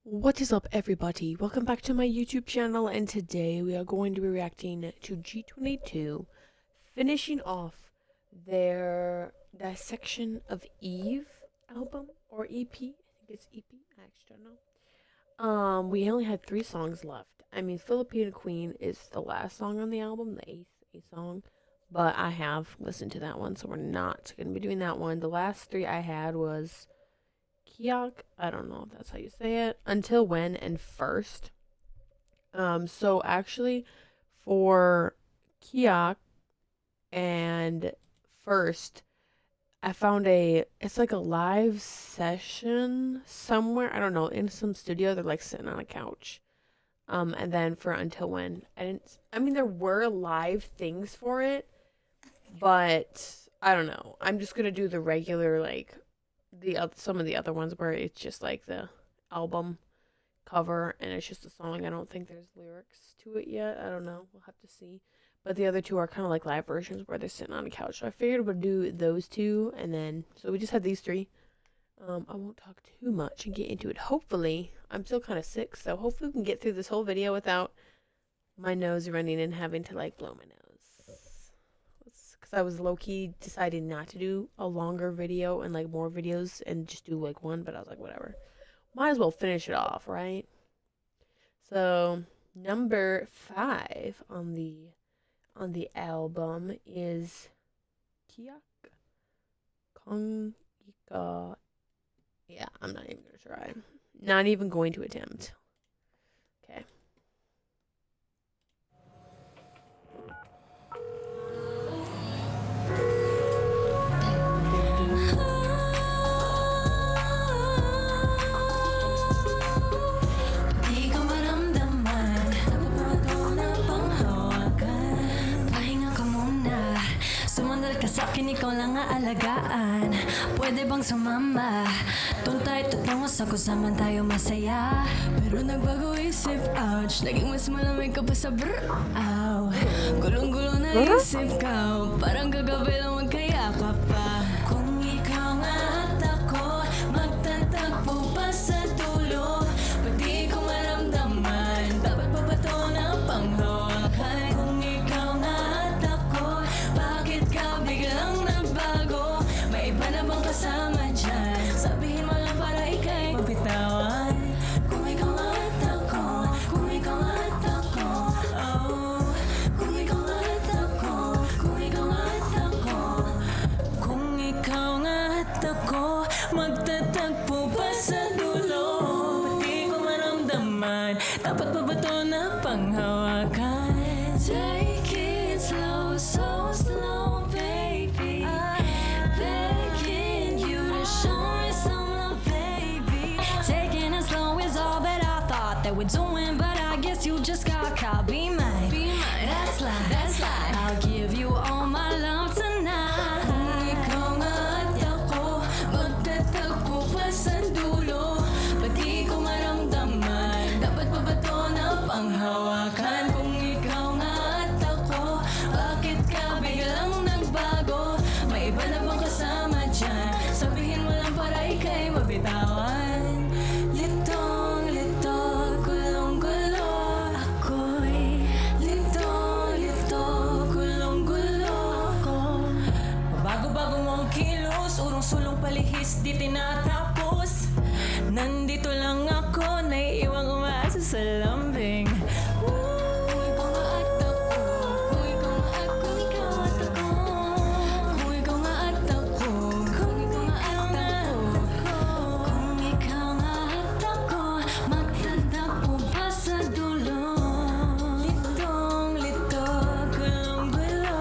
What is up, everybody? Welcome back to my YouTube channel, and today we are going to be reacting to G22 finishing off their Dissection of Eve album or EP. I think it's EP. I actually don't know. We only had 3 songs left. I mean, Filipino Queen is the last song on the album, the eighth song, but I have listened to that one, so we're not going to be doing that one. The last 3 I had was KIAK, I don't know if that's how you say it, Until When, and First. So actually for KIAK and First, I found it's like a live session somewhere, I don't know, in some studio. They're like sitting on a couch. And then for Until When, I mean, there were live things for it, but I don't know. I'm just gonna do the regular, like, some of the other ones where it's just like the album cover and it's just a song. I don't think there's lyrics to it yet. I don't know. We'll have to see. But the other 2 are kind of like live versions where they're sitting on a couch. So I figured we'd do those 2, and then so we just had these 3. I won't talk too much and get into it. Hopefully, I'm still kind of sick, so hopefully we can get through this whole video without my nose running and having to like blow my nose. Because I was low-key deciding not to do a longer video and like more videos and just do like one, but I was like, whatever, might as well finish it off, right? So number 5 on the album is KIAK Until. Yeah, I'm not even gonna try, not even going to attempt. Okay. Sa'kin ikaw lang aalagaan. Pwede bang sumama? Doon tayo tutungos ako, saman tayo masaya. Pero nagbago isip, ouch. Naging mas malamig ka pa sa Aw. Gulong-gulo na isip ka, parang kagabi lang magkayakap pa. Kung ikaw nga at ako, magtatagpo pa sa dulo. Pwede ko maramdaman, dapat pa ba ito na panghawakan? Kung ikaw nga at ako, bakit ka biglang nagbago? May iba na bang kasama dyan? Sabihin mo lang para ika'y mabitawan. Kung ikaw nga at ako, kung ikaw nga at ako, oh. Kung ikaw nga at ako, kung ikaw nga at ako, kung ikaw nga at ako, magtatagpo pa sa dulo. Pati ko maramdaman, dapat pa ba ito na panghawakan? Take it slow, so slow, baby. Begging you to show me some love, baby. Taking it slow is all that I thought that we're doing, but I guess you just got caught. Be mine, that's life, that's life. I'll give you all my love tonight. Kung ikaw nga at ako, magtatagpo pa sa dulo. Pati ko maramdaman, dapat pa ba ito na panghawakan? Kung ikaw nga at ako, bakit ka biglang nagbago? May iba na bang kasama dyan? Sabihin mo lang para ika'y mabitawan. Litong-lito, gulong-gulo. Ako'y litong-lito, gulong-gulo ko. Bago-bago mong kilos, urong-sulong palihis, di tinatapos. Nandito lang ako, naiiwang umaasa sa lambing. Kung ikaw nga at ako, kung ikaw nga at ako, kung ikaw nga at ako, kung ikaw nga at ako, kung ikaw nga at ako, magtatagpo pa sa dulo. Litong-lito, gulong-gulo.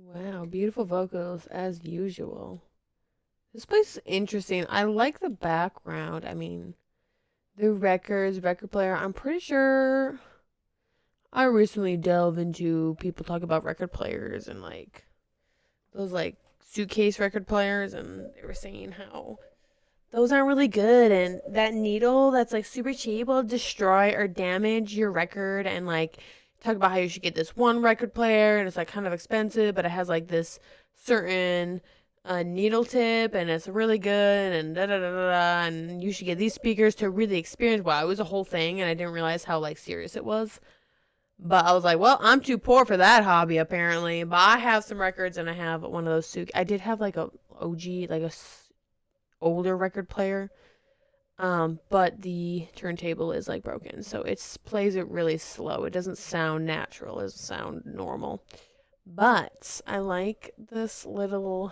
Wow, beautiful vocals as usual. This place is interesting. I like the background. I mean, the record player. I'm pretty sure I recently delved into people talk about record players and like those like suitcase record players, and they were saying how those aren't really good, and that needle that's like super cheap will destroy or damage your record and like talk about how you should get this one record player and it's like kind of expensive, but it has like this certain needle tip and it's really good and da da da da da, and you should get these speakers to really experience. Wow, it was a whole thing, and I didn't realize how like serious it was. But I was like, well, I'm too poor for that hobby apparently. But I have some records and I have one of those. I did have like a OG, like a older record player. But the turntable is like broken, so it plays it really slow. It doesn't sound natural. It doesn't sound normal. But I like this little,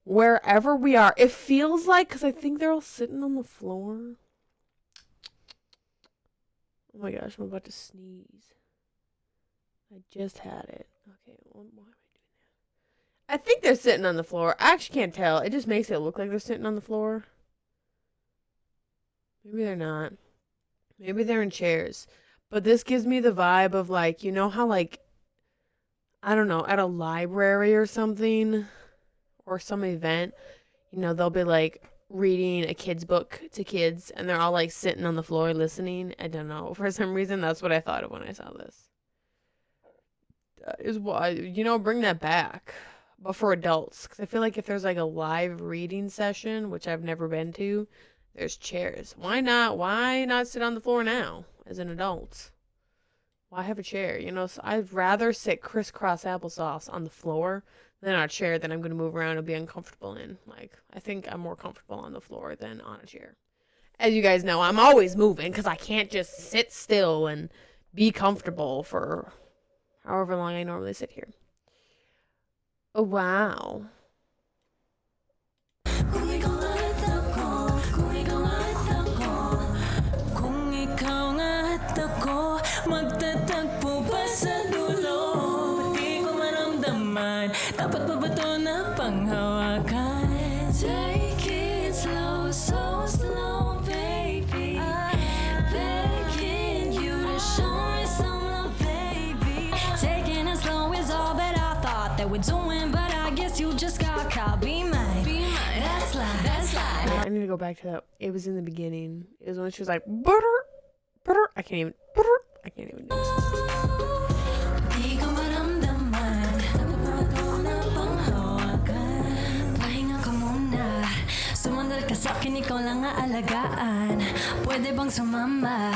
wherever we are. It feels like, because I think they're all sitting on the floor. Oh my gosh, I'm about to sneeze. I just had it. Okay, why am I doing that? I think they're sitting on the floor. I actually can't tell. It just makes it look like they're sitting on the floor. Maybe they're not. Maybe they're in chairs. But this gives me the vibe of like, you know how like, I don't know, at a library or something, or some event, you know, they'll be like reading a kid's book to kids and they're all like sitting on the floor listening. I don't know. For some reason, that's what I thought of when I saw this. That is why, you know, bring that back. But for adults, because I feel like if there's like a live reading session, which I've never been to, there's chairs. Why not? Why not sit on the floor now as an adult? Why have a chair? You know, so I'd rather sit crisscross applesauce on the floor than on a chair that I'm going to move around and be uncomfortable in. Like, I think I'm more comfortable on the floor than on a chair. As you guys know, I'm always moving because I can't just sit still and be comfortable for however long I normally sit here. Oh, wow. Dapat ba ito na panghawakan? Take it slow, so slow, baby. Begging you to show me some love, baby. Taking it slow is all that I thought that we're doing, but I guess you just got caught. Be mine, that's life, that's life. I need to go back to that. It was in the beginning. It was when she was like, butter, butter. I can't even do it. Sumandal ka sa'kin, ikaw lang aalagaan. Pwede bang sumama?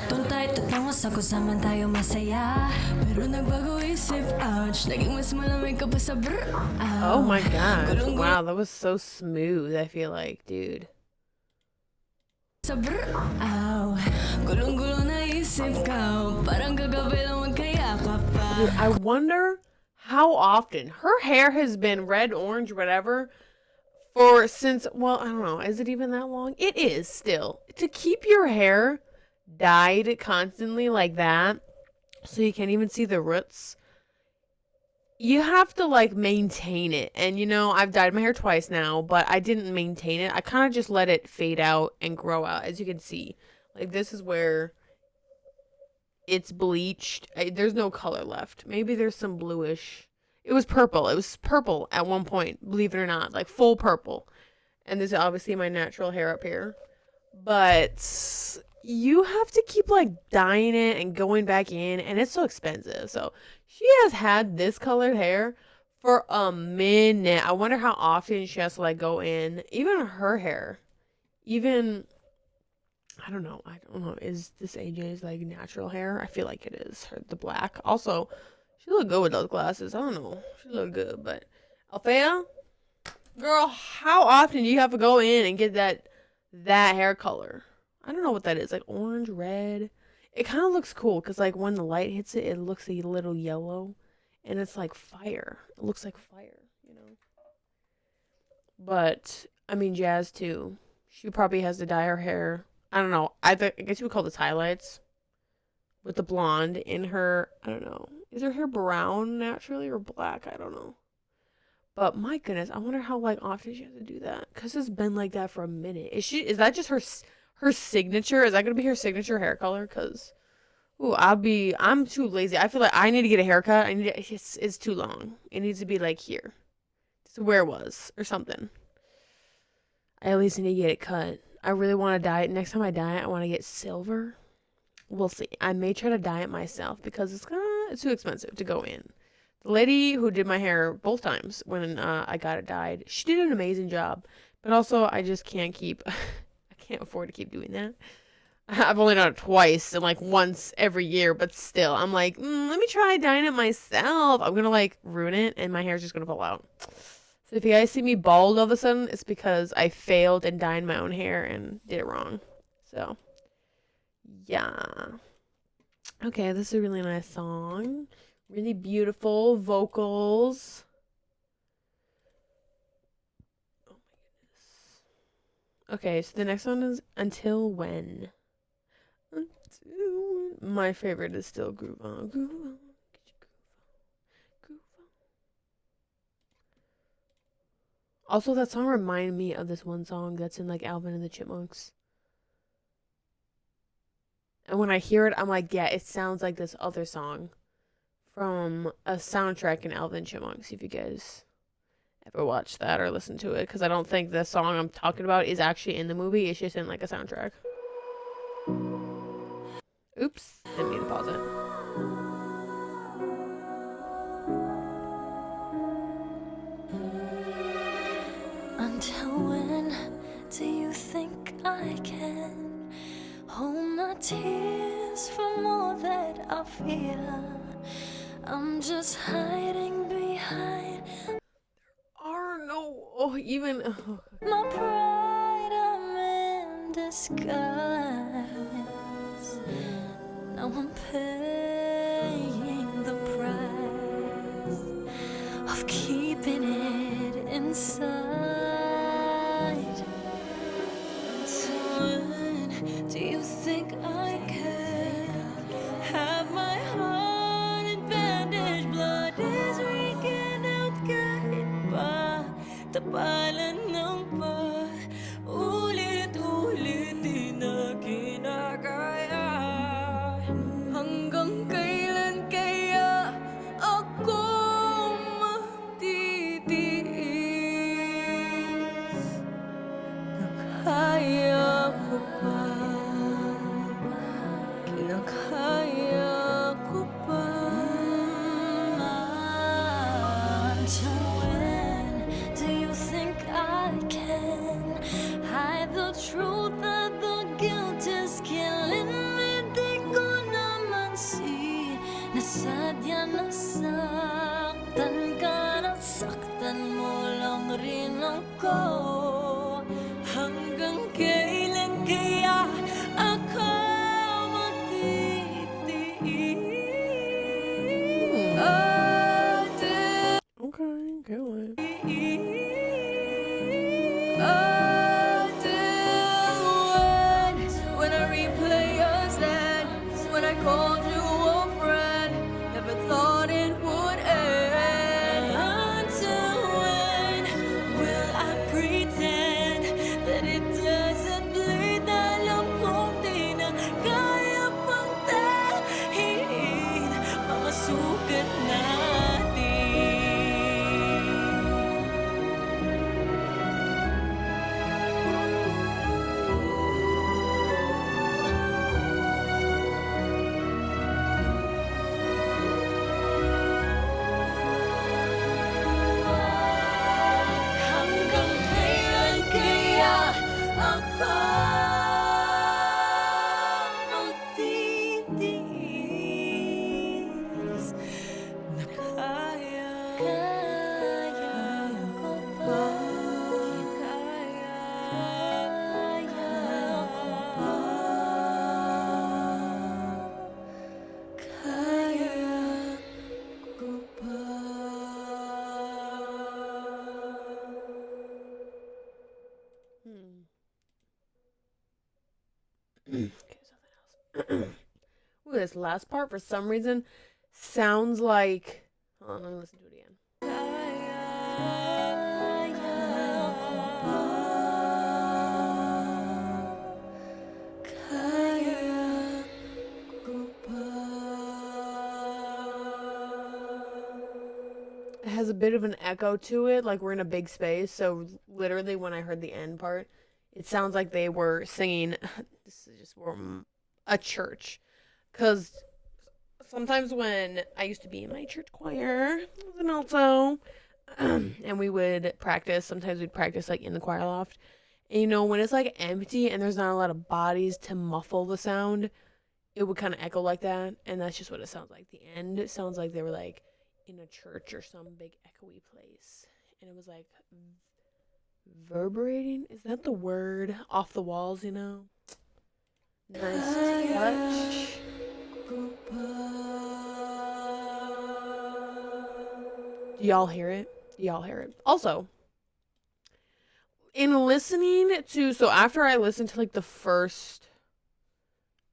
Doon tayo tutungo sa kusaman tayo masaya. Pero nagbago isip, ouch. Naging mas malamig ka pa sa brr. Oh my gosh. Wow, that was so smooth, I feel like, dude. Sa brr, ow. Gulong-gulo na isip ka. Parang kagabi lang magkayakap pa. Dude, I wonder how often her hair has been red, orange, whatever. Or since, well, I don't know, is it even that long? It is still. To keep your hair dyed constantly like that, so you can't even see the roots, you have to like maintain it. And you know, I've dyed my hair twice now, but I didn't maintain it. I kind of just let it fade out and grow out, as you can see. Like, this is where it's bleached. There's no color left. Maybe there's some bluish. It was purple. It was purple at one point, believe it or not, like full purple. And this is obviously my natural hair up here. But you have to keep like dyeing it and going back in, and it's so expensive. So she has had this colored hair for a minute. I wonder how often she has to like go in. Even her hair. Even, I don't know. Is this AJ's like natural hair? I feel like it is. The black. Also, she looked good with those glasses. I don't know. She looked good, but Althea, girl, how often do you have to go in and get that hair color? I don't know what that is. Like orange, red. It kind of looks cool because like when the light hits it, it looks a little yellow, and it's like fire. It looks like fire, you know. But I mean, Jazz too. She probably has to dye her hair. I don't know. I guess you would call this highlights. With the blonde in her, I don't know. Is her hair brown naturally or black? I don't know. But my goodness, I wonder how like often she has to do that. Cause it's been like that for a minute. Is that just her signature? Is that gonna be her signature hair color? Cause, ooh, I'm too lazy. I feel like I need to get a haircut. It's too long. It needs to be like here. It's where it was or something. I at least need to get it cut. I really want to dye it. Next time I dye it, I want to get silver. we'll see. I may try to dye it myself because it's too expensive to go in. The lady who did my hair both times when I got it dyed, she did an amazing job. But also, I just can't keep, I can't afford to keep doing that. I've only done it twice and like once every year, but still, I'm like, let me try dyeing it myself. I'm gonna like ruin it and my hair's just gonna fall out. So if you guys see me bald all of a sudden, it's because I failed in dyeing my own hair and did it wrong. So, yeah. Okay, this is a really nice song. Really beautiful vocals. Oh my goodness. Okay, so the next one is Until When. My favorite is still Groove On. Groove On. Groove On. Also, that song reminded me of this one song that's in like Alvin and the Chipmunks. And when I hear it, I'm like, yeah, it sounds like this other song from a soundtrack in Alvin and Chipmunks, if you guys ever watched that or listened to it. Because I don't think the song I'm talking about is actually in the movie. It's just in like a soundtrack. Oops. Didn't mean to pause it. Until when do you think I can hold my tears from all that I feel? I'm just hiding behind Even my pride. I'm in disguise. Now I'm paying the price of keeping it inside. Until when do you think I can have my heart in bandage? Blood is leaking out kahit pa tapalan ng ulit-ulit di na kinakaya. Hanggang kailan kaya ako magtitiis? Nakaya ko pa, kinakaya ko pa. Until when do you think I can hide the truth that the guilt is killing me? Di ko naman see na sadya nasaktan ka, nasaktan mo lang rin ako. Hanggang kailan kaya ako magtitiis? okay, go away. When I replay us then, when I called you a friend, never thought it would end. Until when will I pretend that it doesn't bleed? Alam kong di na kaya pang tahiin mga sugat natin. Hanggang kailan kaya ako magtitiis? Nakaya ko pa, kaya ko pa, kaya ko pa. Okay, something else. Ooh, this last part for some reason sounds like. Hold on, let me listen to it again. It has a bit of an echo to it, like we're in a big space. So literally, when I heard the end part, it sounds like they were singing. This is just a church. Because sometimes when I used to be in my church choir, I was an alto, and we would practice. Sometimes we'd practice like in the choir loft. And when it's like empty and there's not a lot of bodies to muffle the sound, it would kind of echo like that. And that's just what it sounds like. The end, it sounds like they were like in a church or some big echoey place. And it was like reverberating. Is that the word? Off the walls, Nice touch. Do y'all hear it? Also, in listening to, so after I listened to like the first,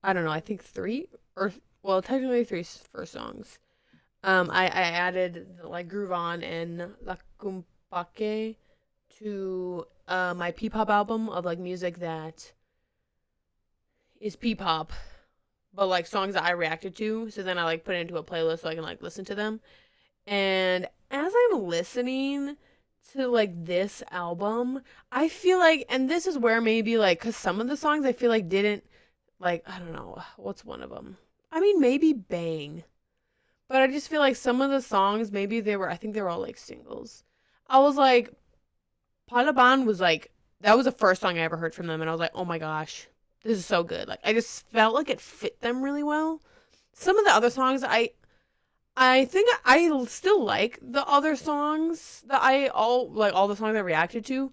I don't know, I think three, or well, technically three first songs, I added like Groove On and La Cumpaque to my P-pop album of like music that is P-pop, but like songs that I reacted to. So then I like put it into a playlist so I can like listen to them. And as I'm listening to like this album, I feel like, and this is where maybe like, because some of the songs I feel like didn't, like, I don't know, what's one of them? I mean, maybe Bang. But I just feel like some of the songs, maybe I think they were all like singles. I was like, Palaban was like, that was the first song I ever heard from them. And I was like, oh my gosh, this is so good. Like, I just felt like it fit them really well. Some of the other songs, I think I still like the other songs that all the songs I reacted to.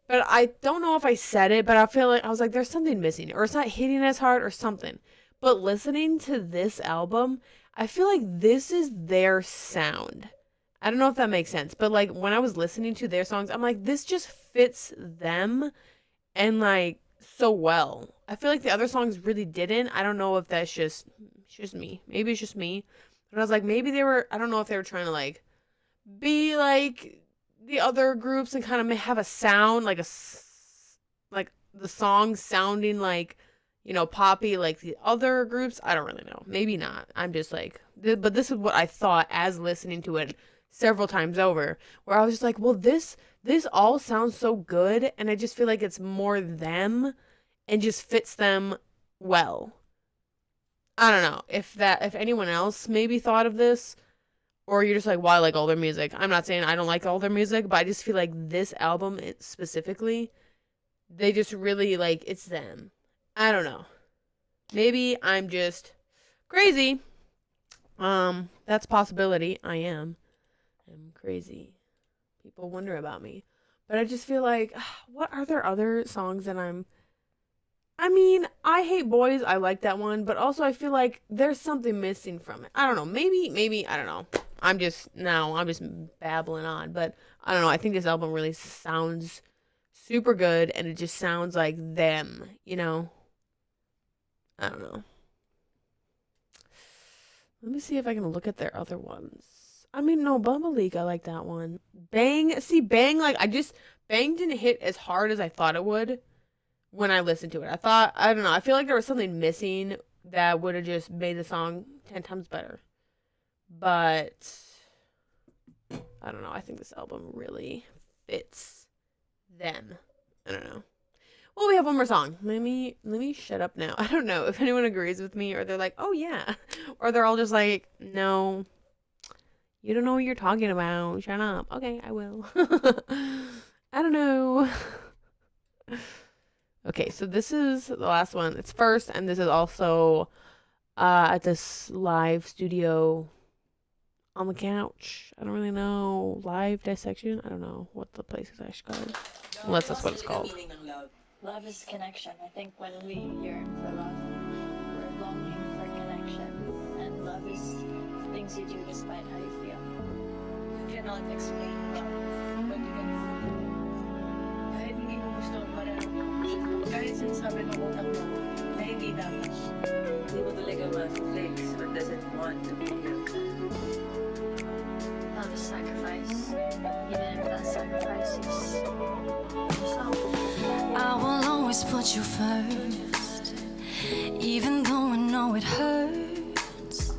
But I don't know if I said it, but I feel like I was like, there's something missing, or it's not hitting as hard or something. But listening to this album, I feel like this is their sound. I don't know if that makes sense, but like when I was listening to their songs, I'm like, this just fits them and like so well. I feel like the other songs really didn't. I don't know if that's just me. Maybe it's just me. But I was like, maybe I don't know if they were trying to like be like the other groups and kind of have a sound like like the song sounding like poppy like the other groups. I don't really know. Maybe not. I'm just like, but this is what I thought as listening to it several times over, where I was just like, well, this all sounds so good, and I just feel like it's more them and just fits them well. I don't know if anyone else maybe thought of this, or you're just like, well, I like all their music. I'm not saying I don't like all their music, but I just feel like this album specifically, they just really like, it's them. I don't know. Maybe I'm just crazy. That's a possibility. I'm crazy. People wonder about me. But I just feel like, what are there other songs that I mean, I Hate Boys, I like that one, but also I feel like there's something missing from it. I don't know. Maybe, I don't know. I'm just babbling on, but I don't know. I think this album really sounds super good, and it just sounds like them, I don't know. Let me see if I can look at their other ones. I mean, no, Bubble League, I like that one. Bang, like, Bang didn't hit as hard as I thought it would when I listened to it. I don't know, I feel like there was something missing that would have just made the song 10 times better. But I don't know, I think this album really fits them. I don't know. Well, we have one more song. Let me shut up now. I don't know if anyone agrees with me, or they're like, oh yeah, or they're all just like, no, you don't know what you're talking about. Shut up. Okay, I will. I don't know. Okay, so this is the last one. It's first, and this is also at this live studio on the couch. I don't really know. Live dissection? I don't know what the place is actually called. Unless that's what it's called. Love is connection. I think when we yearn for love, we're longing for connection. And love is things you do despite how you feel. You cannot explain love, but you can feel. Kahit hindi mo gusto mararamdaman, kahit sinasabi ng utak mo na hindi dapat, hindi mo talaga ma-fix or doesn't want to be here. Love is sacrifice. Even if that sacrifice is yourself. I will always put you first, even though I know it hurts.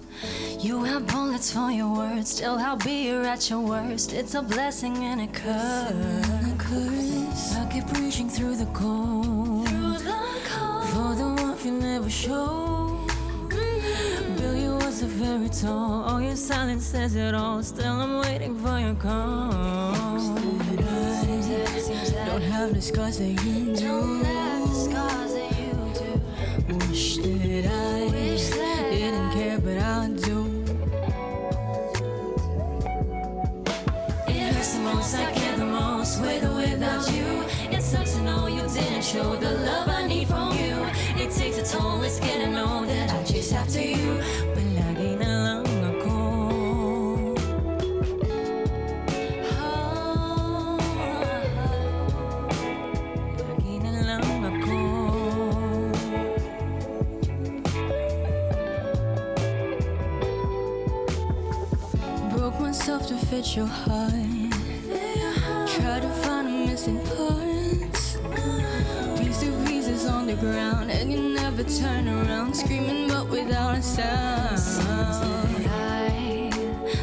You have bullets for your words, still I'll be here at your worst. It's a blessing and a curse. I keep reaching through the cold, for the warmth you never show. very tall. All your silence says it all. Still I'm waiting for your call. Don't have the scars that you do. Wish that I didn't care, but I do. It hurts the most, I care the most, with or without you. It sucks to know you didn't show the love I need from you. It takes a toll, it's getting old that I chase after you. But lagi na lang ako. Lagi na lang ako. Broke myself to fit your heart. Tried to find the missing parts. Piece to pieces on the ground, and you never turn around, screaming but without a sound. I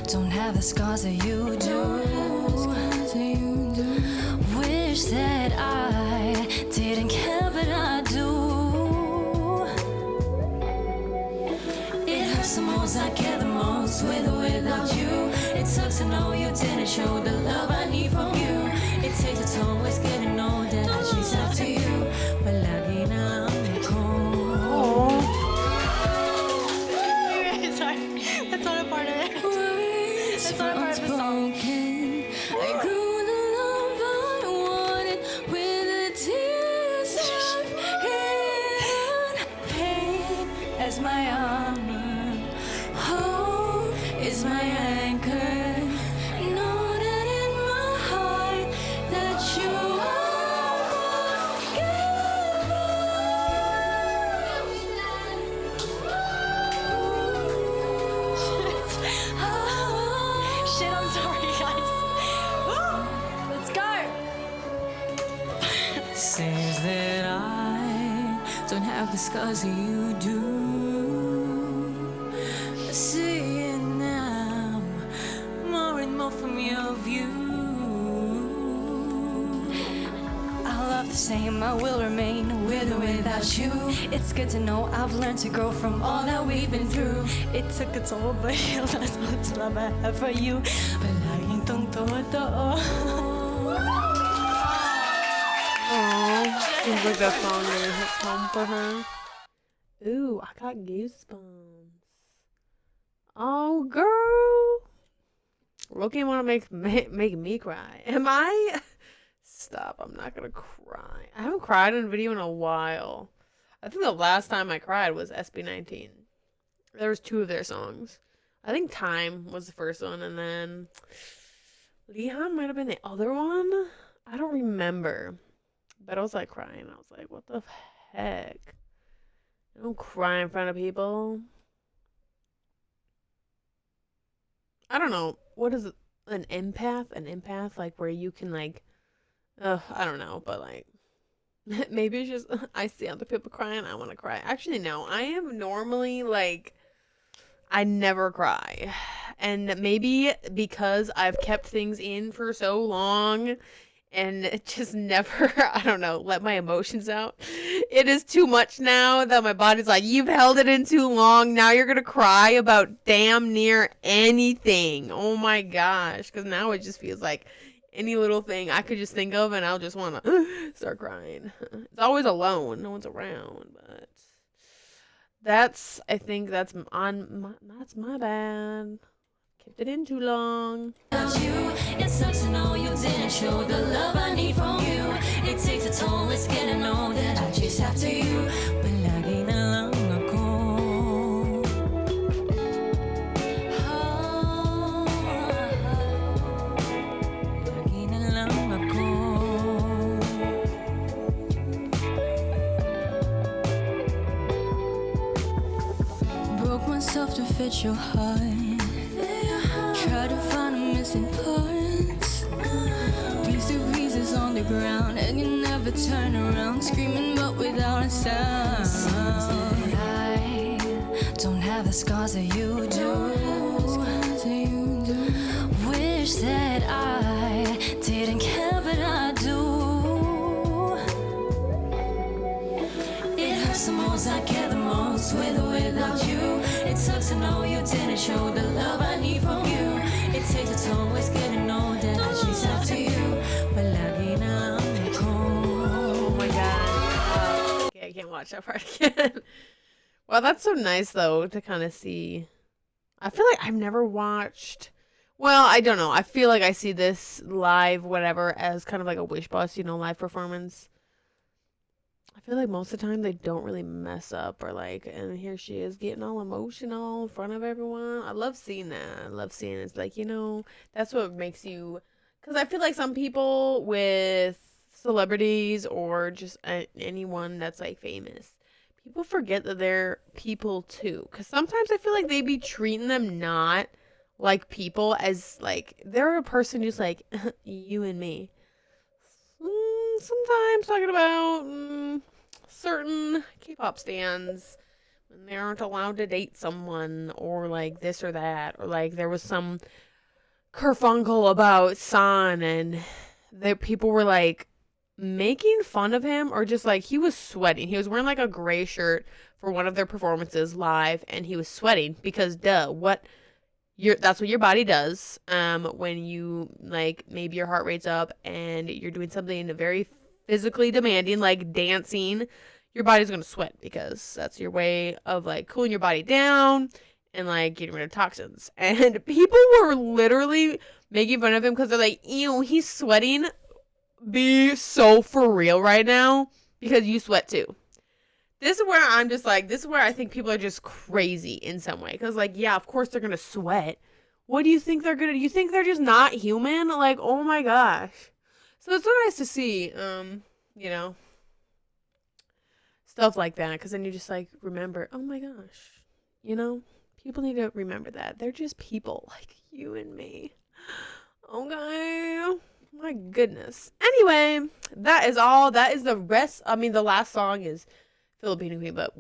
don't have the scars that you do. Wish that I didn't care, but I do. It hurts the most, I care the most, with or without you. It sucks to know you didn't show the love I need from you. It takes a toll, it's getting old that I chase after you. But lagi na lang ako. Sorry, that's not a part of it. That's not a part of the song. I grew the love I wanted with the tears of hidden pain as my armor. Hope is my anchor. Know that in my heart that you are Shit, I'm sorry, guys. Woo! Let's go. Says that I don't have the scars that you do. I see it now, more and more from your view. I love the same, I will remain with or without you. It's good to know I've learned to grow from all that we've been through. It took a toll, but you lost all this love I have for you. But laging tong totoo. Aww, seems like that song really hits home for her. Ooh, I got goosebumps. Oh, girl. Loki want to make me cry. Am I? Stop, I'm not gonna cry. I haven't cried in a video in a while. I think the last time I cried was SB19. There was 2 of their songs. I think Time was the first one, and then Leon might have been the other one. I don't remember. But I was like crying. I was like, what the heck? I don't cry in front of people. I don't know. What is an empath? An empath, like where you can like, I don't know, but like, maybe it's just I see other people crying, I want to cry. Actually, no. I am normally like, I never cry, and maybe because I've kept things in for so long. And it just never, I don't know, let my emotions out. It is too much now that my body's like, you've held it in too long. Now you're going to cry about damn near anything. Oh my gosh. Because now it just feels like any little thing I could just think of and I'll just want to start crying. It's always alone. No one's around. But I think that's my bad. Kept it in too long. It sucks to know you didn't show the love I need from you. It takes a toll, it's getting old that I chase after you. But lagi na lang ako. Lagi na lang ako. Broke myself to fit your heart. Try to find the missing parts. Piece to pieces on the ground, and you never turn around, screaming but without a sound. I don't have the scars that you do. Wish that I didn't care, but I do. It hurts the most, I care the most, with or without you. It sucks Cause I know you didn't show the love I need from you. It takes its always getting older. I chase after you. Palagi na lang ako. Oh my god. Okay, I can't watch that part again. Well, that's so nice though to kind of see. I feel like I've never watched. Well, I don't know. I feel like I see this live, whatever, as kind of like a Wish Bus, you know, live performance. I feel like most of the time they don't really mess up or like, and here she is getting all emotional in front of everyone. I love seeing that. I love seeing it. It's like, you know, that's what makes you, because I feel like some people with celebrities or just anyone that's like famous, people forget that they're people too. Because sometimes I feel like they be treating them not like people as like they're a person who's like you and me. Sometimes talking about certain K-pop stans when they aren't allowed to date someone or like this or that, or like there was some kerfunkel about San and that people were like making fun of him, or just like he was sweating. He was wearing like a gray shirt for one of their performances live and he was sweating because that's what your body does when you like maybe your heart rate's up and you're doing something very physically demanding like dancing. Your body's gonna sweat because that's your way of like cooling your body down and like getting rid of toxins. And people were literally making fun of him because they're like, ew, he's sweating. Be so for real right now because you sweat too. This is where I'm just like, this is where I think people are just crazy in some way. Because, like, yeah, of course they're going to sweat. What do you think they're going to, you think they're just not human? Like, oh my gosh. So it's so nice to see, you know, stuff like that. Because then you just, like, remember, oh my gosh, you know, people need to remember that. They're just people like you and me. Okay. My goodness. Anyway, that is all. That is the rest. I mean, the last song is Filipino Queen, but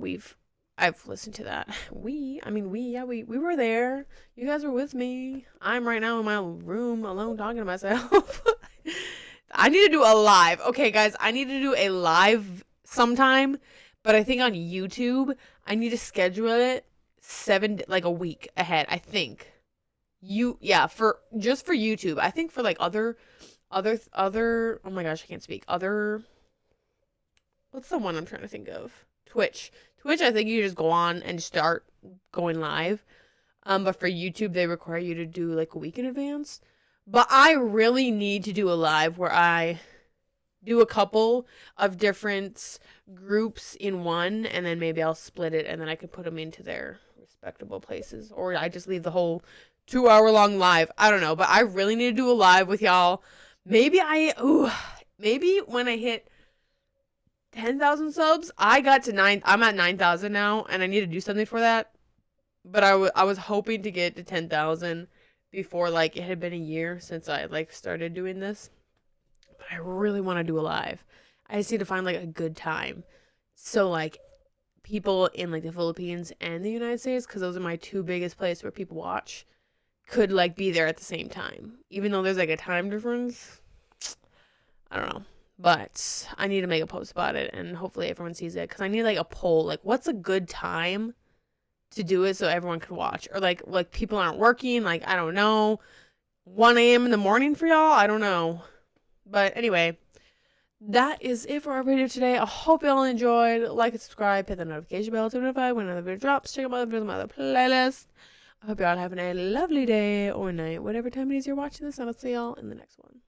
I've listened to that. We were there. You guys were with me. I'm right now in my room alone talking to myself. I need to do a live. Okay, guys, I need to do a live sometime, but I think on YouTube, I need to schedule it a week ahead, I think. For YouTube. I think for like other, oh my gosh, I can't speak. What's the one I'm trying to think of? Twitch, I think you just go on and start going live. But for YouTube, they require you to do like a week in advance. But I really need to do a live where I do a couple of different groups in one, and then maybe I'll split it, and then I can put them into their respectable places. Or I just leave the whole 2-hour long live. I don't know, but I really need to do a live with y'all. Maybe when I hit 10,000 subs, I'm at 9,000 now, and I need to do something for that. But I was hoping to get to 10,000 before, like, it had been a year since I, like, started doing this. But I really want to do a live. I just need to find, like, a good time. So, like, people in, like, the Philippines and the United States, because those are my two biggest places where people watch, could, like, be there at the same time. Even though there's, like, a time difference. I don't know. But I need to make a post about it, and hopefully everyone sees it. Because I need, like, a poll. Like, what's a good time to do it so everyone could watch? Or, like people aren't working. Like, I don't know. 1 a.m. in the morning for y'all? I don't know. But anyway, that is it for our video today. I hope y'all enjoyed. Like and subscribe. Hit the notification bell to notify when another video drops. Check out my other videos on my other playlist. I hope y'all having a lovely day or night. Whatever time it is you're watching this. And I'll see y'all in the next one.